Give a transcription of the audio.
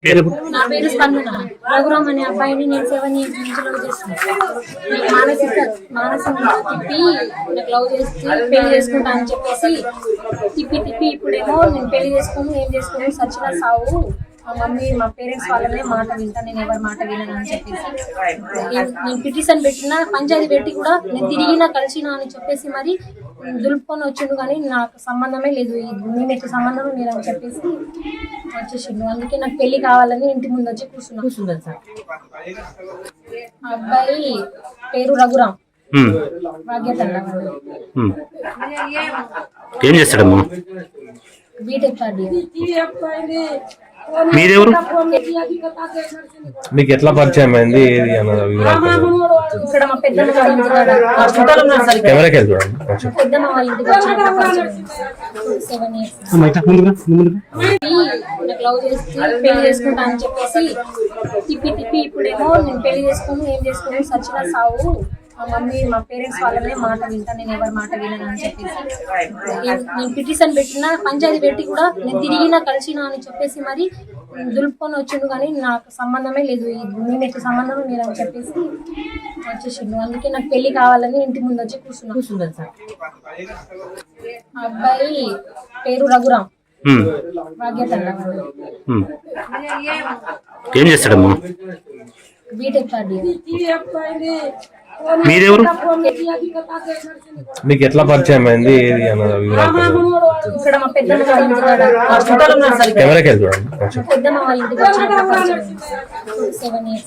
నా పేరు స్పందన. రఘురామ్ అనే అబ్బాయిని నేను 7 years నుంచి లవ్ చేస్తున్నాను. మానసికంగా తిప్పి నాకు లవ్ చేసి పెళ్లి చేసుకుంటా అని చెప్పేసి తిప్పి ఇప్పుడేమో నేను పెళ్లి ఏం చేసుకోను సచిన సావు, మా మమ్మీ మా పేరెంట్స్ వాళ్ళనే మాట వింటా, నేను ఎవరి మాట వినను అని చెప్పేసి నేను పిటిషన్ పెట్టిన, పంచాయతీ పెట్టి కూడా నేను తిరిగినా కలిసినా అని చెప్పేసి మరి దులుపుకొని వచ్చిండు. కానీ నాకు సంబంధమే లేదు, మేమైతే సంబంధమే లేదు అని చెప్పేసి వచ్చేసిండు. అందుకే నాకు పెళ్లి కావాలని ఇంటి ముందు వచ్చి కూర్చున్నాను సార్. అబ్బాయి పేరు రఘురామ్, భాగ్యతండ. ఏం చేస్తాడమ్మా? BTech third year. మీరెవరు? మీకు ఎట్లా పరిచయం అయింది ఏది అన్నది ఇక్కడ మా పెద్దమ్మ వాళ్ళ ఇంటి కెమెరాకి వెళ్ళి చూడండి. పెద్దమ్మ వాళ్ళ ఇంటికి వచ్చిన 7 years నాకు లవ్ చేసి పెళ్లి చేసుకుంటా అని చెప్పేసి తిప్పి ఇప్పుడేమో నేను పెళ్లి ఏం చేసుకోను సచిన సావు, మా మమ్మీ మా పేరెంట్స్ వాళ్ళనే మాట వింటా, నేను ఎవరి మాట వినను అని చెప్పేసి నేను పిటిషన్ పెట్టిన, పంచాయతీ పెట్టి కూడా నేను తిరిగినా కలిసినా అని చెప్పేసి మరి దులుపుకొని వచ్చిండు. కానీ నాకు సంబంధమే లేదు, మేమైతే సంబంధమే లేదు అని చెప్పేసి వచ్చేసిండు. అందుకే నాకు పెళ్లి కావాలని ఇంటి ముందు వచ్చి కూర్చున్నాను సార్. అబ్బాయి పేరు రఘురామ్, భాగ్యతండ. ఏం చేస్తాడమ్మా? BTech third year. మీరెవరు? మీకు ఎట్లా పరిచయం అయింది ఏది అన్నది ఇక్కడ మా పెద్దమ్మ వాళ్ళ ఇంటి కెమెరాకి వెళ్ళి చూడండి. పెద్దమ్మ వాళ్ళ ఇంటికి వచ్చిన 7 years.